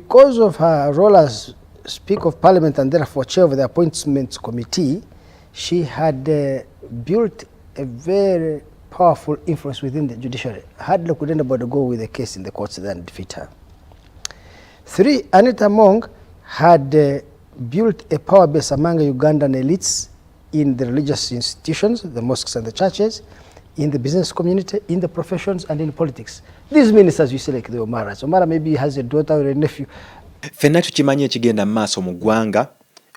because of her role as Speaker of Parliament and therefore Chair of the Appointments Committee, she had built a very powerful influence within the judiciary. Hardly could anybody go with a case in the courts and defeat her. 3, Anita Among had built a power base among Ugandan elites in the religious institutions, the mosques and the churches, in the business community, in the professions, and in politics. These ministers, you see, like the Omaras. Omara maybe has a daughter or a nephew. Fenna tukimanye ekigenda maaso mu ggwanga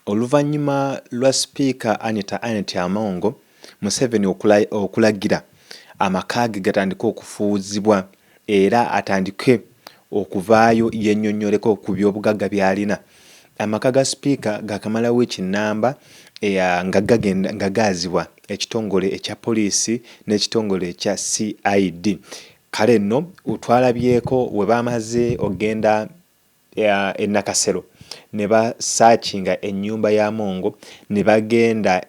oluvannyuma lwa Speaker Anita Among, Museveni okulagira amaka ge gatandika okufuuzibwa era atandike okuvaayo yennyonnyoleko ku by'obugagga by'alina. Amaka ga Speaker gakamalawo ekinnamba nga gaazibwa ekitongole ekya poliisi n'ekitongole ekya CID. Kale nno twalabyeko we bamaze ogenda e Nakasero ne basaakinga ennyumba ya Mongo ne bagenda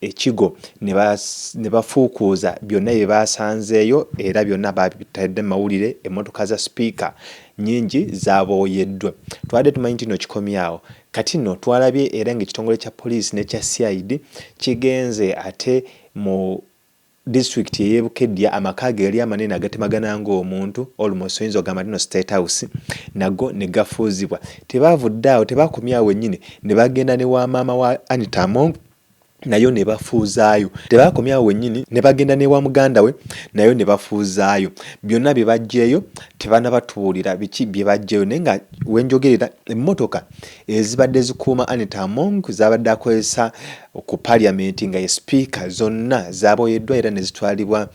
ekigo ne bafuukuuza byonna bye baasanzeeyo era byonna babitadde mawulire. Emmotoka za Speaker nyingi zaabooyeddwa. Twadde tumanyi nti no kikomyawo. Kati nno twalabye era ng'ekitongole kya poliisi n'ekya CID kigenze ate mu district y'e Bukedya amaka ge yali amanene agatemagana ng'omuntu almost oyinza ogamba nti State House nago ne gafuuzibwa. Tebaavudde awo, tebakomyawo wennyini ne bagenda ne wa maama wa Anita Among nayo ne bafuuzaayo. Tebakomyawo wennyini ne bagenda ne wa muganda we nayo ne bafuuzaayo. Byonna bye baggyeeyo tebanabatuulira biki bye baggyeeyo naye nga wenjogerera emmotoka ezibadde zikuuma Anita Among zabadde akozesa ku Parliament nga ye Speaker zonna zaaboyeddwa era ne zitwalibwa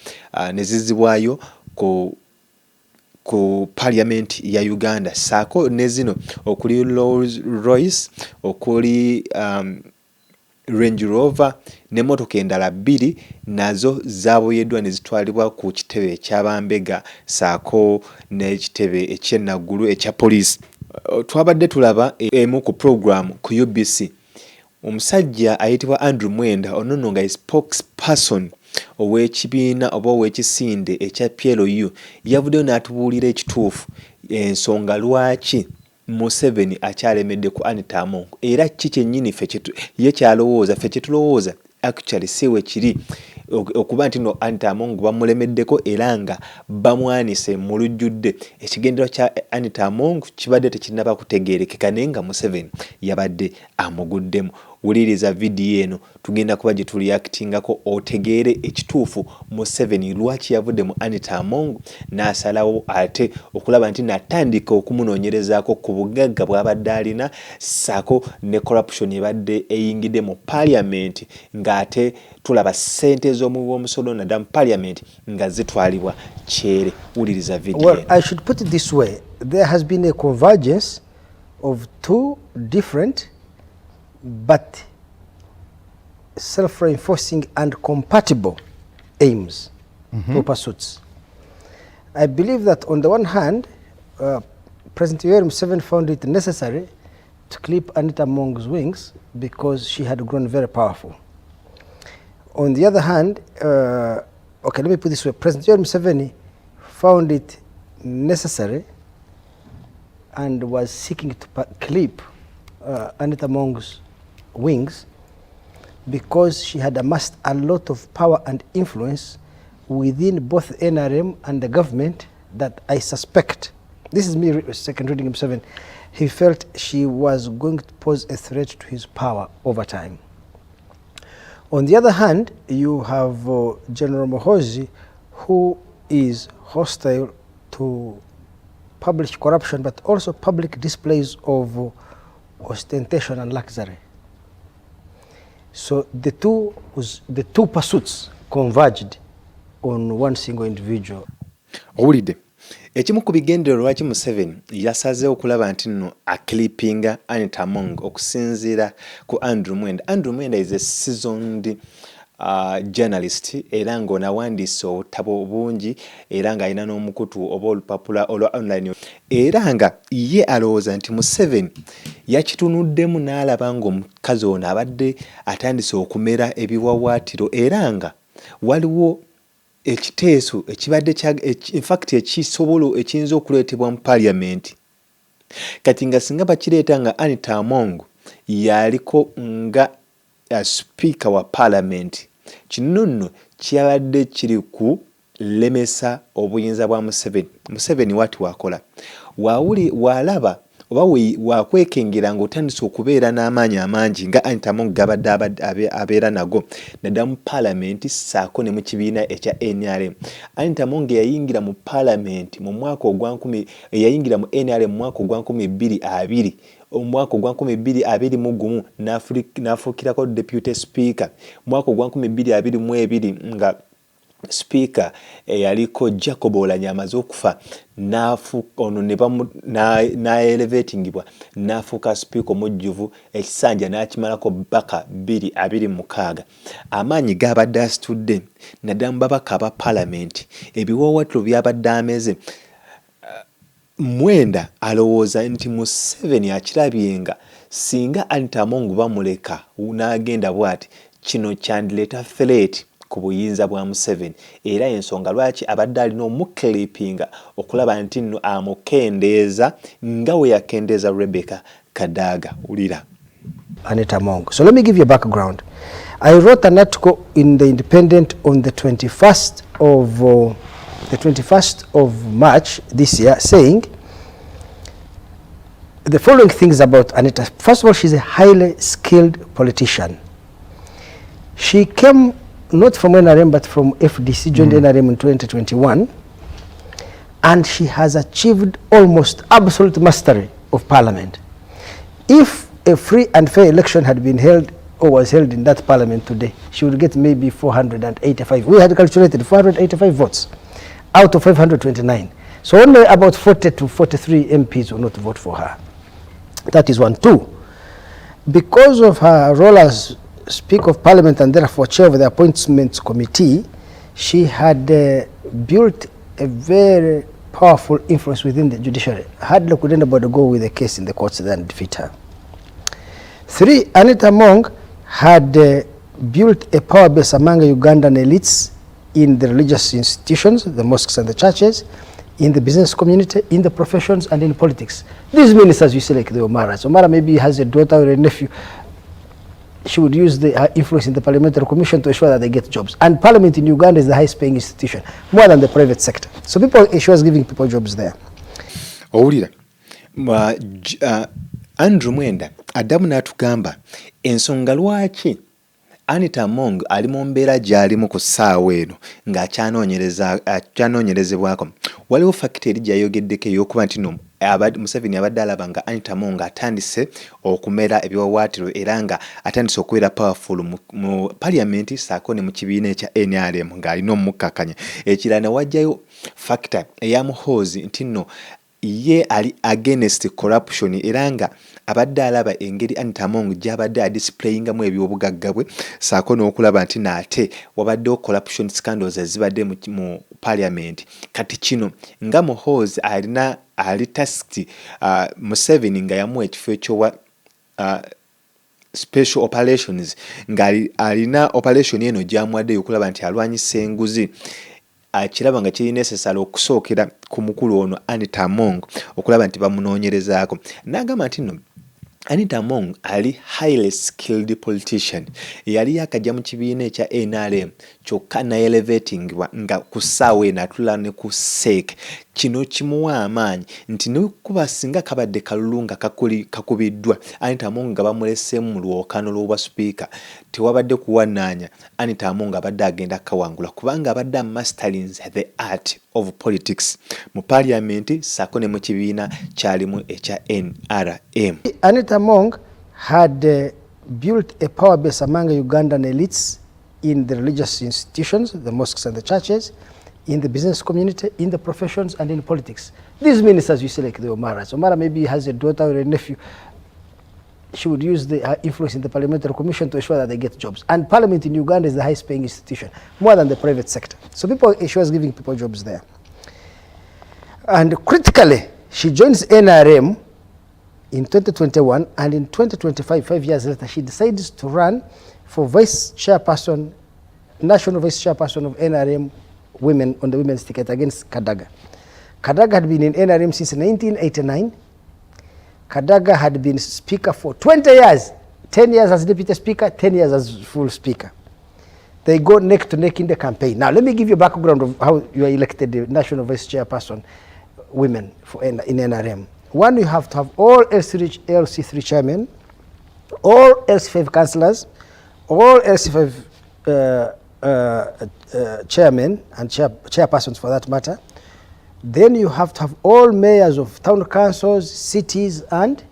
ne zizibwayo ku Parliament ya Uganda. Saako ne zino okuli Rolls Royce, okuli Range Rover n'emmotoka endala 2 nazo zaaboyeddwa ne zitwalibwa ku kitebe eky'abambega saako n'ekitebe eky'enaggulu ekya poliisi. Twabadde tulaba emu ku program ku UBC. Omusajja ayitibwa Andrew Mwenda ono nga spokesperson ow'ekibiina oba ow'ekisinde ekya PLU yavuddeyo n'atubuulira ekituufu ensonga lwaki Museveni akyalemedde ku Anita Among era kiki kyennyini ye kyalowooza ffe kyetulowooza actually siwe kiri okuba nti no Anita Among bamulemeddeko era nga bamwanise mu lujjudde. Ekigendera kya Anita Among kibadde tekinnaba kutegeerekeka naye nga Museveni yabadde amuguddemu. Wuliriza vidiyo eno tugenda kuba gye tuliactingako otegeere ekituufu Museveni lwaki yavudde mu Anita Among n'asalawo ate okulaba nti natandika okumunoonyerezaako ku bugagga bw'abadde alina ssaako ne corruption ebadde eyingidde mu Parliament ng'ate tulaba ssente z'omuwi w'omusolo naddala mu Parliament nga zitwalibwa kyere. Wuliriza vidiyo eno. Well, I should put it this way. There has been a convergence of 2 different but self-reinforcing and compatible aims or pursuits. I believe that on the one hand, President Yoweri Museveni found it necessary to clip Anita Among's wings because she had grown very powerful. On the other hand, okay, let me put it this way. President Yoweri Museveni found it necessary and was seeking to clip Anita Among's wings because she had amassed a lot of power and influence within both NRM and the government that I suspect, this is me second reading Museveni, he felt she was going to pose a threat to his power over time. On the other hand, you have General Muhoozi, who is hostile to public corruption but also public displays of ostentation and luxury. So the two pursuits converged on one single individual. Owulidde ekimu ku bigendererwa lwaki Museveni yasazeewo okulaba nti nno aclippinga Anita Among okusinziira ku Andrew Mwenda. Andrew Mwenda is a seasoned journalist era ng'onawandiise obutabo bungi era ng'alina n'omukutu oba olupapula olwa online era nga ye alowooza nti Museveni yakitunuddemu n'alaba ng'omukazi ono abadde atandise okumera ebiwawaatiro era nga waliwo ekiteeso ekibadde in fact ekiyinza okuleetebwa mu Parliament kati nga singa bakireeta nga Anita Among yaliko nga speaker wa parliament, kino nno kyabadde kiri ku lemesa obuyinza bwa Museveni wati wakola walaba oba wakwekengera ng'otandise okubeera n'amaanyi amangi nga Anita Among gabadde abeera nago naddala mu parliament ssaako ne mu kibiina ekya NRM. Anita Among yayingira mu parliament mu mwaka yayingira mu NRM mu mwaka ogwa 2020, omwaka ogwa 2021 n'afuukirako deputy speaker, mwaka ogwa 2022 nga speaker yaliko Jacob Oulanyah amaze okufa na elevatingibwa n'afuuka speaker omujjuvu, ekisanja n'akimalako bbaka 226. amaanyi gabadde asitudde naddala mu babaka aba parliament, ebiwoowattiro byabadde ameze. Mwenda alowooza nti Museveni akirabyenga singa Anita Among bamuleka n'agenda bw'ati, kino kyandireeta threat ku buyinza bwa Museveni, era ensonga lwaki abadde alina omukilipinga okulaba nti nno amukendeeza nga we yakendeeza Rebecca Kadaga. Ulira Anita Among. So let me give you a background. I wrote an article in the Independent on the 21st of March this year, saying the following things about Anita. First of all, she's a highly skilled politician. She came not from NRM but from FDC, joined NRM in 2021, and she has achieved almost absolute mastery of parliament. If a free and fair election had been held or was held in that parliament today, she would get maybe 485. We had calculated 485 votes out of 529. So only about 40 to 43 MPs will not vote for her. That is one. Two, because of her role as Speaker of Parliament and therefore Chair of the Appointments Committee, she had built a very powerful influence within the judiciary. Hardly could anybody go with a case in the courts and defeat her. Three, Anita Among had built a power base among Ugandan elites in the religious institutions, the mosques and the churches, in the business community, in the professions, and in politics. These ministers, you see, like the Omaras. Omara maybe has a daughter or a nephew. She would use her influence in the parliamentary commission to ensure that they get jobs. And parliament in Uganda is the highest paying institution, more than the private sector. So she was giving people jobs there. Owulira Andrew Mwenda addamu n'atugamba ensonga lwaki Anita Among ali mu mbeera gy'alimu ku ssaawa eno ng'akyanoonyerezebwako. Waliwo fakiti eri gy'ayogeddeko ey'okuba nti no Museveni abadde alaba nga Anita Among atandise okumera ebiwawaatiro era nga atandise okubeera powerful mu parliament ssaako ne mu kibiina ekya NRM ng'alina omukkakkanya. Ekirala ne wajjayo factor eya muhoozi nti nno ye ali against corruption era nga abadde alaba engeri Anita Among gy'abadde adisplayingamu ebyobugagga bwe ssaako n'okulaba nti naate wabaddewo corruption scandals ezibadde mu parliament. Kati kino nga muhoozi ali tasked Museveni nga yamuwa ekifo ekyowa special operations nga alina operation eno gy'amuwaddeyo okulaba nti alwanyisa enguzi. Akiraba nga kiri necessary okusookera ku mukulu ono Anita Among okulaba nti bamunoonyerezaako. N'agamba nti nno Anita Among ali highly skilled politician. Yali yakajja mu kibiina ekya NRM kyokka na-elevatingibwa nga ku ssaawa eno atula ne ku SEEK. Kino kimuwa amaanyi nti nekuba singa kabadde kalulu nga kakubiddwa Anita Among nga bamuleseemu mu lwokaano lw'obwa speaker, tewabadde kuwanaanya Anita Among abadde agenda kawangula kubanga abadde mastering the art of politics mu parliament ssaako ne mu kibiina kyalimu ekya NRM. Anita Among had built a power base among Ugandan elites in the religious institutions, the mosques and the churches, in the business community, in the professions, and in politics. These ministers, you see, like the Omaras. Omara maybe has a daughter or a nephew. She would use her influence in the parliamentary commission to ensure that they get jobs. And parliament in Uganda is the highest paying institution, more than the private sector. So she was giving people jobs there. And critically, she joins NRM in 2021, and in 2025, 5 years later, she decides to run for vice chairperson, national vice chairperson of NRM women on the women's ticket against Kadaga. Kadaga had been in NRM since 1989. Kadaga had been speaker for 20 years. 10 years as deputy speaker, 10 years as full speaker. They go neck to neck in the campaign. Now, let me give you a background of how you are elected the national vice chairperson, women in NRM. One, you have to have all LC3 chairmen, all LC5 councillors, all LC5 chairmen and chairpersons for that matter. Then you have to have all mayors of town councils, cities and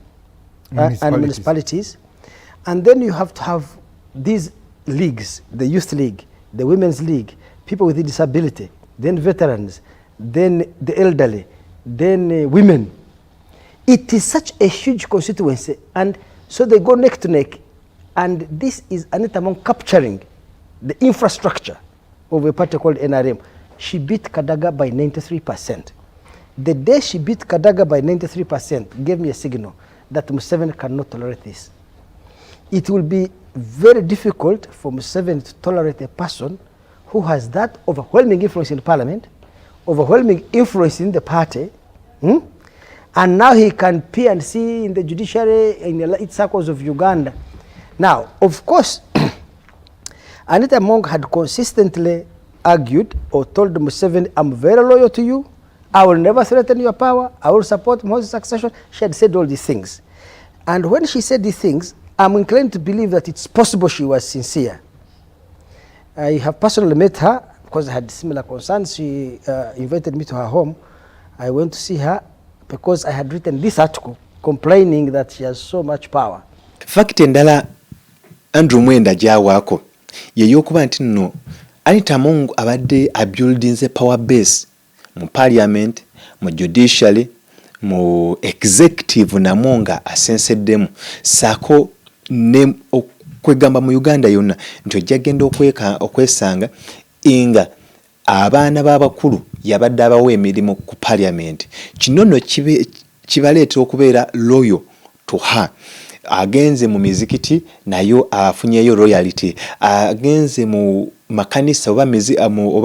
municipalities. And then you have to have these leagues, the youth league, the women's league, people with disability, then veterans, then the elderly, then women. It is such a huge constituency, and so they go neck to neck, and this is Anita Among capturing the infrastructure of a party called NRM. She beat Kadaga by 93%. The day she beat Kadaga by 93% gave me a signal that Museveni cannot tolerate this. It will be very difficult for Museveni to tolerate a person who has that overwhelming influence in parliament, overwhelming influence in the party, and now he can peer and see in the judiciary, in the elite circles of Uganda. Now, of course, Anita Among had consistently argued or told Museveni, I'm very loyal to you, I will never threaten your power, I will support Moses' succession. She had said all these things. And when she said these things, I'm inclined to believe that it's possible she was sincere. I have personally met her because I had similar concerns. She invited me to her home. I went to see her because I had written this article complaining that she has so much power. Fact endala Andrew Mwenda jawaako yeyokuba nti nno Anita Among abadde abuildinze power base mu parliament, mu judiciary, mu executive namonga asenseddemu saako ne okwegamba mu Uganda yonna nti ojja genda okwesanga inga abaana b'abakulu yabadde abawa emirimu ku parliament. Kino nno kibaleetera okubeera loyal to her. Agenze mu mizikiti nayo afunyeyo royalty, agenze mu makanisa oba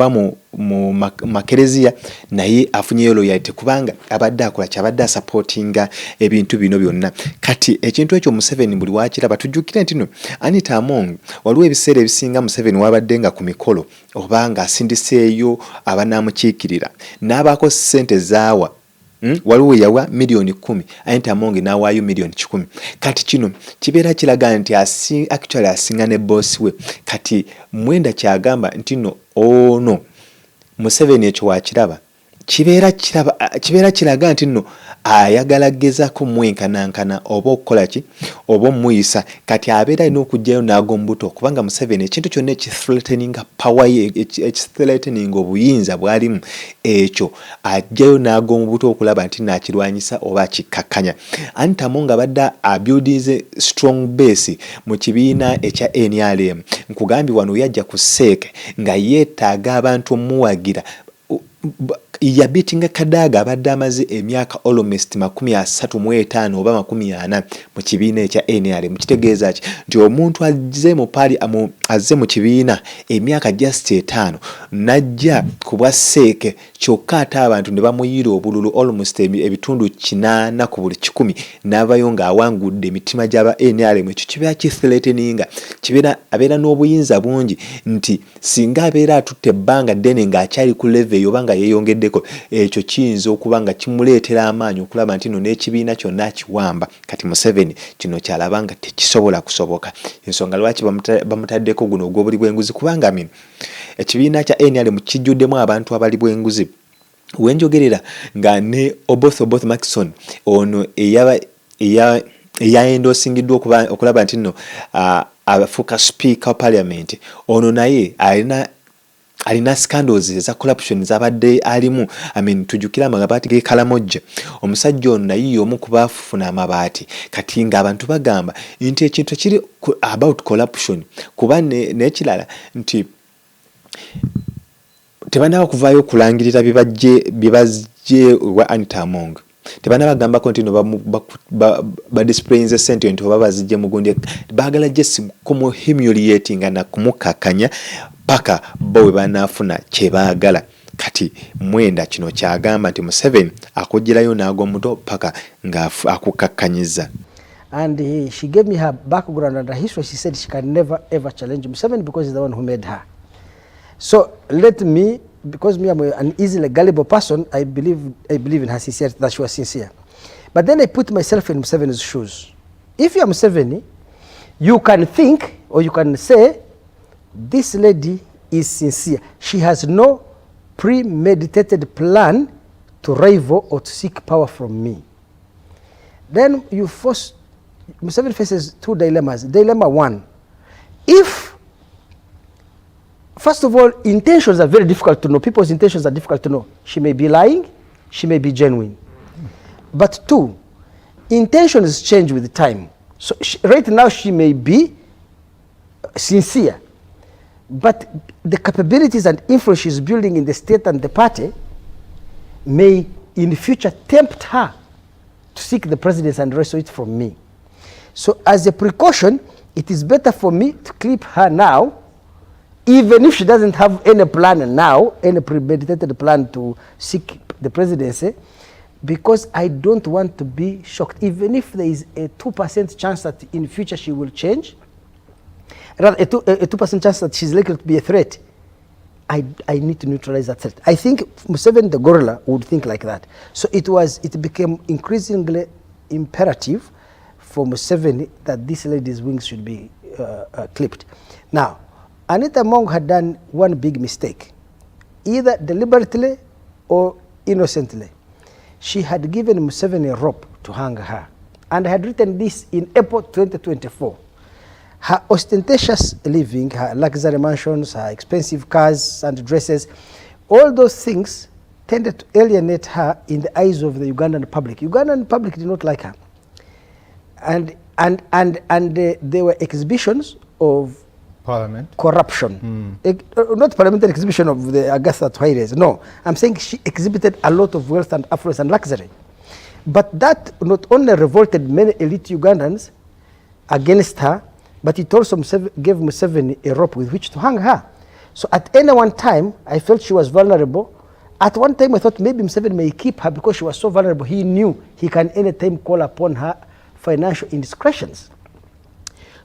mu makerezia naye afunyeyo loyalty kubanga abadde akola kyabadde supportinga ebintu bino byonna. Kati ekintu ekyo Museveni buli wakiraba tujjukire nti no Anita Among waliwo ebiseera ebisinga Museveni wabadde nga ku mikolo oba nga asindiseeyo abanaamukiikirira n'abaako ssente zaawa. Waliwo yawa milioni 10, Anita Among n'awaayo milioni 10. Kati kino kibeera kiraga nti actually asinga ne boss we. Kati Mwenda kyagamba nti no ono Museveni ekyo wakiraba kibeera kiraga nti no ayagala gezaako mwenkanankana oba okukola ki oba muyisa. Kati abeera alina okujjayo n'agombuto kubanga Museveni ekintu kyonna ekithreateninga power ye ekithreateninga obuyinza bwalimu ekyo ajjayo n'agombuto okulaba nti nakirwanyisa oba kikakkanya. Anita Among abadde abuildinze strong base mu kibiina ekya NRM. Nkugambye wano yajja ku seeke nga yeetaaga abantu omuwagira yabitinga Kadaga abadde amaze emyaka almost 35 oba 40 mu kibiina ekya NRM. Kitegeeza ki nti omuntu azze mu kibiina emyaka just 5 najja kubwa seeke kyokka ate abantu ne bamuyira obululu almost ebitundu 8 ku buli 100 n'abayo ng'awangudde emitima gy'aba NRM. Ekyo kibeera kithreateninga, abeera n'obuyinza bungi nti singa abeera atutte ebbanga ddene ng'akyali ku level oba nga yeeyongeddeko ekyo kiyinza okuba nga kimuleetera amaanyi okulaba nti no n'ekibiina kyonna akiwamba. Kati Museveni kino kyalaba nga tekisobola kusoboka. Ensonga lwaki bamutaddeko guno ogw'obuli bw'enguzi kubanga ekibiina kya NRM kijjuddemu abantu abali bw'enguzi. Wenjogerera nga ne Oboth Maxson ono eyaendosingiddwa okulaba nti no afuuka speaker wa parliament, ono naye alina scandals eza corruption zabadde alimu. Tujukira amabaati ge Kalamoja. Omusajja ono naye omu ku baafuna amabaati. Kati nga abantu bagamba nti ekintu kiri about corruption kuba n'ekirala nti tebanaba kuvaayo okulangirira bibajje wa Anita Among. Tebanaba gambako nti no badisprayinze sente nti oba bazijje mugundi baagala just kumuhumiliating na kumukakanya paka bowe banafuna kye baagala. kati Mwenda kino kyagamba nti Museveni akugirayo n'agwa muto paka nga akukakkanyiza. And she gave me her background and her history. She said she can never ever challenge Museveni because he's the one who made her. So let me, because me I'm an easily gullible person, I believe in her sincerity, that she was sincere. But then I put myself in Museveni's shoes. If you are Museveni, you can think or you can say, this lady is sincere. She has no premeditated plan to rival or to seek power from me. Then you force, Museveni faces two dilemmas. Dilemma one, if, first of all, intentions are very difficult to know. People's intentions are difficult to know. She may be lying, she may be genuine. But two, intentions change with time. So right now she may be sincere, but the capabilities and influence she's building in the state and the party may in the future tempt her to seek the presidency and wrestle it from me. So as a precaution, it is better for me to clip her now, even if she doesn't have any plan now, any premeditated plan to seek the presidency, because I don't want to be shocked. Even if there is a 2% chance that in future she will change, rather a 2% chance that she's likely to be a threat, I need to neutralize that threat. I think Museveni the gorilla would think like that. So it became increasingly imperative for Museveni that this lady's wings should be clipped. Now, Anita Mong had done one big mistake, either deliberately or innocently. She had given Museveni a rope to hang her. And I had written this in April 2024. Her ostentatious living, her luxury mansions, her expensive cars and dresses, all those things tended to alienate her in the eyes of the Ugandan public. Ugandan public did not like her. And there were exhibitions of Parliament? Corruption. Not parliamentary exhibition of the Agatha Twaires. No, I'm saying she exhibited a lot of wealth and affluence and luxury. But that not only revolted many elite Ugandans against her, but it also gave Museveni a rope with which to hang her. So at any one time, I felt she was vulnerable. At one time, I thought maybe Museveni may keep her because she was so vulnerable. He knew he can anytime call upon her financial indiscretions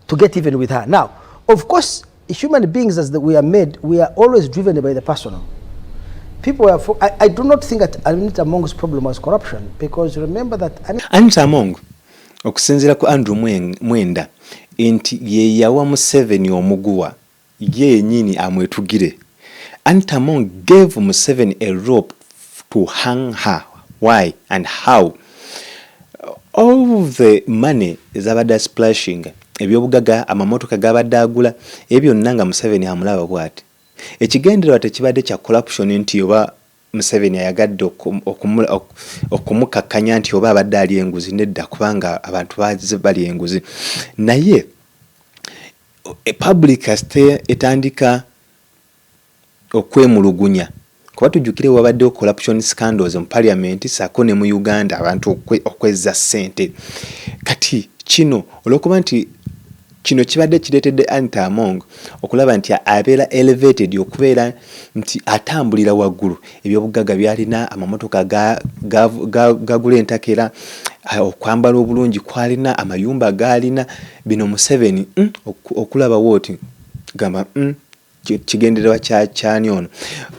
to get even with her. Now, of course, human beings as we are made, we are always driven by the personal. People are, I do not think that Anita Mong's problem was corruption, because remember that Anita Mong, okusinzira ku Andrew Mwenda, enti ye yawa Museveni omuguwa, ye nyini amwetugire. Anita Mong gave Museveni a rope to hang her. Why and how? All the money is abada splashing. Ebyobugaga amamotoka gabadde agula ebyo nanga Museveni amulaba bwati. Ekigendererwa tekibadde kya corruption nti oba Museveni ayagadde okumukakkanya nti oba abadde ali enguzi, nedda, kubanga abantu bali enguzi. Naye public etandika okwemulugunya kuba tujjukire wabaddewo corruption scandals mu parliament sako ne mu Uganda abantu okwezza ssente. Kati kino olwokuba nti kino kibadde kireetedde Anita Mong okulaba nti abeera elevated, okubeera nti atambulira waggulu. Ebyobugaga byalina, amamotoka gagula entakera, okwambala obulungi kwalina, amayumba galina. Bino Museveni okulaba wooti gamba kigendererwa kyani ono.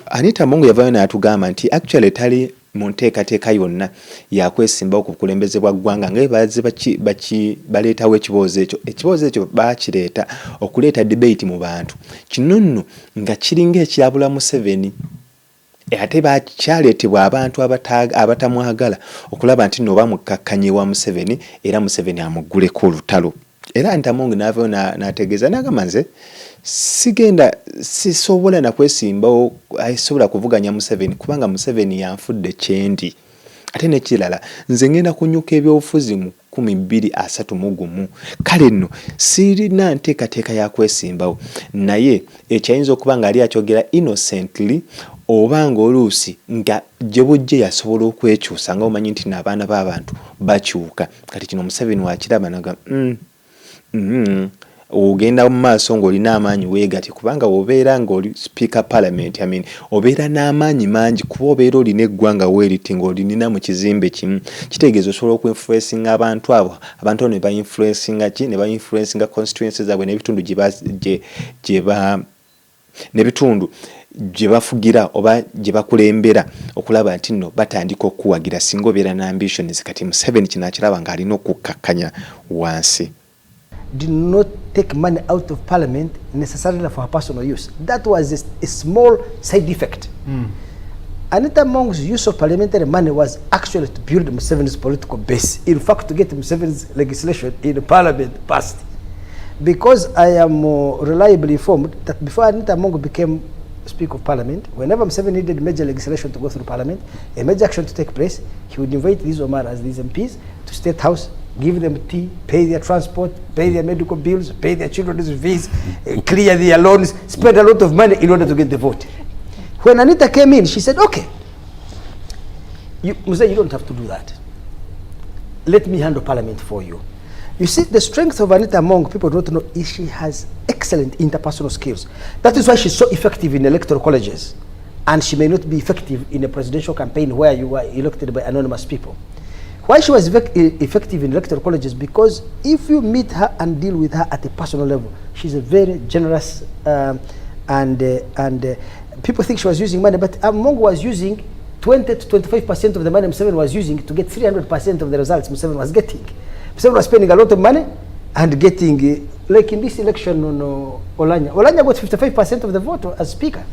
Anita Mong yavayo n'atugamba nti actually tali mu nteekateeka yonna yakwesimbawo ku bukulembeze bwa ggwanga nga baze baleetawo ekiboozi ekyo. Ekiboozi ekyo bakireeta okuleeta debate mu bantu. Kino nno nga kiringa ekirabula Museveni. Ate bakyaleetebwa abantu abatamwagala okulaba nti no bamukakkanye wa Museveni era Museveni amugguleko olutalo. Era Anita Mong n'avayo n'ategeeza n'agamba nze sisobola na kwesimbawo asobola kuvuganya Museveni kubanga Museveni yanfudde kyendi. Ate nekirala nze ngenda kunyuka ebyobufuzi mu 2031. Kale nno sirina nteekateeka ya kwesimbawo, naye ekyayinza okuba nga ali akyogera innocently oba ng'oluusi nga gye bujje yasobola okwekyusa nga omanyi nti n'abaana b'abantu bakyuka. Kati kino Museveni wakiraba naga ogenda mu maaso ng'olina amaanyi weegati kubanga obeera ng'oli speaker parliament obeera n'amaanyi mangi kuba obeera olina eggwanga weeriti ng'olinina mu kizimbe kimu kitegeeza osobola okuinfluencinga abantu abo ne bainfluencinga ne bainfluencinga constituencies zaabwe n'ebitundu n'ebitundu gye bafugira oba gye bakulembera okulaba nti nno batandika okuwagira singa obeera n'ambitions kati Museveni kino akiraba ng'alina okukakkanya wansi. Did not take money out of parliament necessarily for her personal use. That was a small side effect. Anita Among's use of parliamentary money was actually to build Museveni's political base. In fact, to get Museveni's legislation in parliament passed. Because I am reliably informed that before Anita Among became Speaker of Parliament, whenever Museveni needed major legislation to go through Parliament, a major action to take place, he would invite these Omaras, these MPs, to State House, give them tea, pay their transport, pay their medical bills, pay their children's fees, clear their loans, spend a lot of money in order to get the vote. When Anita came in, she said, okay, Museveni, you don't have to do that. Let me handle Parliament for you. You see, the strength of Anita Among, people don't know, is she has excellent interpersonal skills. That is why she's so effective in electoral colleges. And she may not be effective in a presidential campaign where you are elected by anonymous people. Why she was effective in electoral colleges? Because if you meet her and deal with her at a personal level, she's a very generous and people think she was using money, but Among was using 20 to 25% of the money Museveni was using to get 300% of the results Museveni was getting. Museveni was spending a lot of money and getting, like in this election on Olanya. Olanya got 55% of the vote as speaker.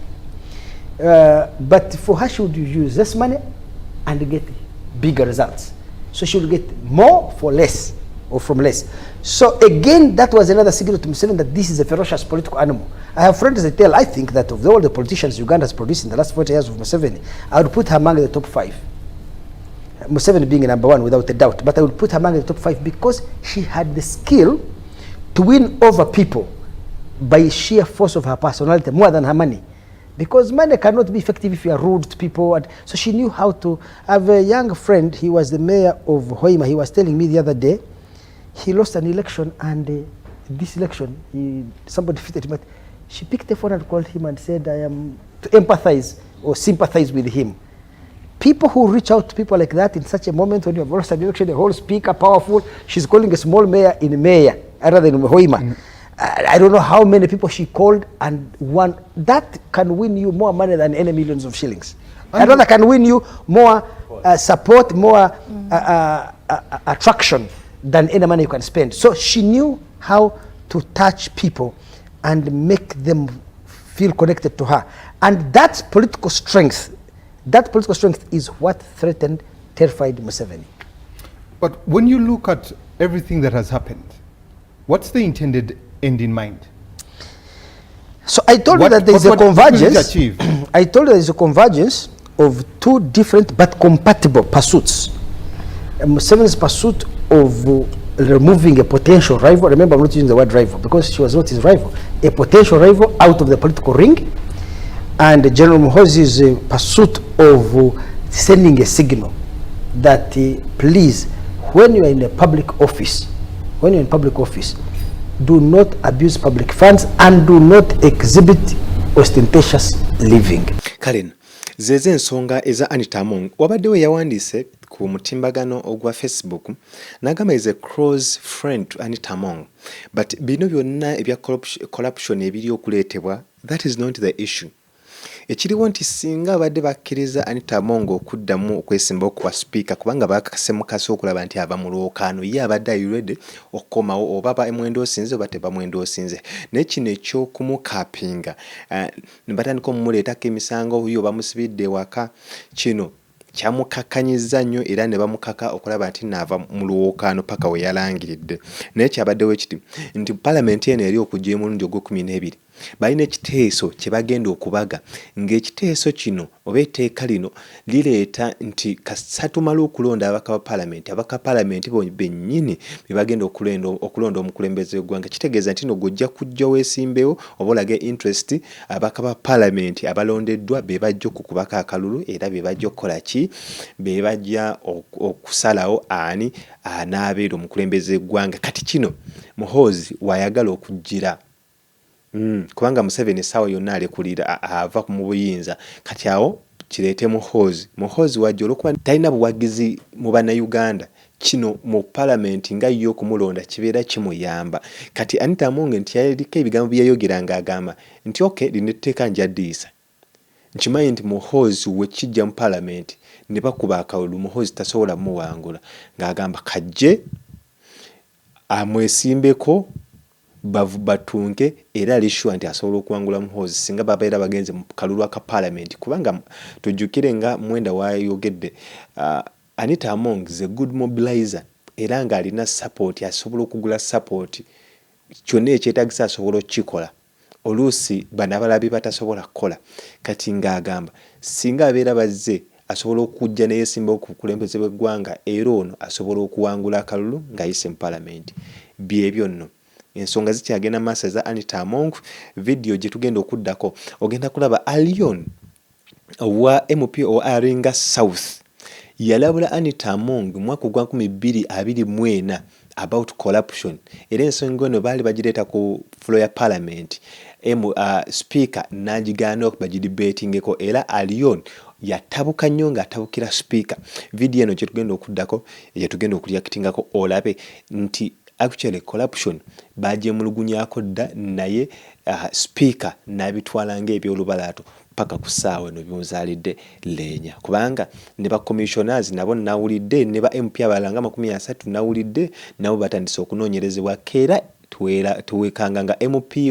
But for her, she would use less money and get bigger results. So she would get more for less, or from less. So again, that was another signal to Museveni that this is a ferocious political animal. I have friends that tell, I think that of all the politicians Uganda has produced in the last 40 years of Museveni, I would put her among the top 5. Museveni being number 1 without a doubt, but I would put her among the top 5 because she had the skill to win over people by sheer force of her personality more than her money. Because money cannot be effective if you are rude to people. And so she knew how to. I have a young friend, he was the mayor of Hoima. He was telling me the other day, he lost an election, and this election, somebody defeated him. But she picked the phone and called him and said, I am to empathize or sympathize with him. People who reach out to people like that in such a moment when you have lost an election, the whole speaker, powerful, she's calling a small mayor in mayor, rather than Hoima. I don't know how many people she called and won. That can win you more money than any millions of shillings. Another can win you more support, more attraction than any money you can spend. So she knew how to touch people and make them feel connected to her. And that political strength is what threatened, terrified Museveni. But when you look at everything that has happened, what's the intended end in mind? So I told you that there is a convergence. I told you there is a convergence of two different but compatible pursuits. Museveni's pursuit of removing a potential rival. Remember, I'm not using the word rival because she was not his rival. A potential rival out of the political ring. And General Muhoozi's pursuit of sending a signal that please, when you are in a public office, do not abuse public funds and do not exhibit ostentatious living. Karen, zeze ensonga eza Anita Among wabaddewo yawandiise ku mutimbagano ogwa Facebook n'agamba is a close friend to Anita Among, but bino byonna ebya corruption ebiri okuleetebwa, that is not the issue. Ekiriwo nti singa abadde bakkiriza Anita Among okuddamu okwesimbawo kwa speaker kubanga bakakase mukasi okulaba nti ava mu lwokaano ye abadde ayirede okukomawo oba Mwenda osinze oba teba Mwenda osinze naye kino ekyokumukapinga batandika omumuleetako emisango oyo bamusibidde ewaka kino kyamukakkanyiza nnyo era ne bamukaka okulaba nti naava mu lwokaano paka we yalangiridde naye kyabaddewo ekiti nti palamenti eno eri okujja emulundi ogw'ekumi n'ebiri balina ekiteeso kye bagenda okubaga, ng'ekiteeso kino oba etteeka lino lireeta nti kasatumala okulonda abaka palamenti bennyini be bagenda okulonda omukulembeze w'eggwanga. Kitegeeza nti no gojja kujja weesimbewo oba olage interest abaka ba palamenti abalondeddwa be bajja okukubako akalulu era be bajja okukola ki, be bajja okusalawo ani anaabeera omukulembeze w'eggwanga. Kati kino Muhoozi wayagala okujjira kubanga Museveni essaawa yonna alekulira ava mu buyinza, kati awo kireete Muhoozi wajja olwokuba talina buwagizi mu bannayuganda, kino mu palamenti nga yo okumulonda kibeera kimuyamba. Kati Anita Amonge nti yaliko ebigambo bye yayogera ng'agamba nti okay, lino etteeka njaddiisa, nkimanyi nti Muhoozi we kijja mu palamenti ne bakuba akalulu Muhoozi tasobola muwangula, ng'agamba kajje amwesimbeko batunke era alishwa nti asobola okuwangula Muhoozi singa babeera bagenze mu kalulu aka palamenti. Kubanga tujjukire nga Mwenda wayogedde, Anita Amonge is a good mobilizer era ng'alina support, asobola okugula support, kyonna ekyetagisa asobola okukikola. Oluusi bano abalabi batasobola kukola. Kati ng'agamba singa abeera bazze asobola okujja neyesimbawo ku bukulembeze bw'eggwanga era ono asobola okuwangula akalulu ng'ayise mu palamenti. Byebyo nno ensonga zikyagenda maaso za Anita Amonge. Video gye tugenda okuddako ogenda kulaba Allion wa MP o Aringa South yalabula Anita Amonge mwaka gwa 2024 about corruption, era ensonga eno baali bagireeta ku floor ya parliament. Speaker n'agigaana bagidebatingeko era Allion yatabuka nnyo ng'atabukira speaker. Video eno gye tugenda okuddako tugenda okuliakitingako olabe nti actually corruption bagyemulugunyako dda naye speaker n'abitwala ng'ebyolubalaato paka ku ssaawa eno by'omuzaalidde leenya, kubanga ne ba commissioners nabo nawulidde ne ba MP abalala nga 30 nawulidde nabo batandise okunoonyerezebwa keera tuwekanga nga MP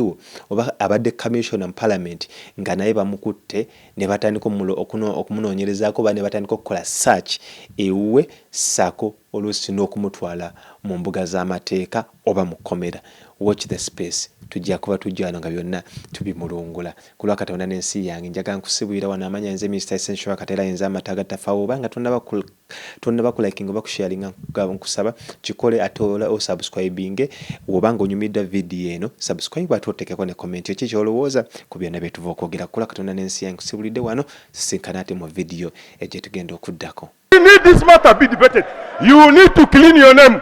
oba abadde commissioner mu parliament nga naye bamukutte ne batandika okumunoonyerezaako ba ne batandika okukola search ewuwe ssaako oluusi n'okumutwala mu mbuga z'amateeka oba mu kkomera. Watch the space. Tujja kuba tujjano nga byonna tubimulungula. Ku lwa Katonda n'ensi yange njagala nkusibulira wano amanya nze Mr. Essential Katera yenza amataga tafaawo banga tonna bakulakinga oba kusharinga nkusaba kikole atola o subscribing wobanga onyumidde video eno subscribe atotekeko ne comment yo kikyolowooza ku byonna bye tuva okwogera. Ku lwa Katonda n'ensi yange nkusibulidde wano sisinkana ate mu video egye tugenda okuddako. You need this matter be debated. You need to clean your name.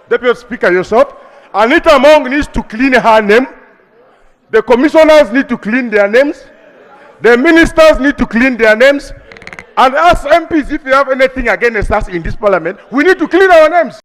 Deputy Speaker yourself. Anita Amonge needs to clean her name. The commissioners need to clean their names. The ministers need to clean their names. And as MPs, if you have anything against us in this parliament, we need to clean our names.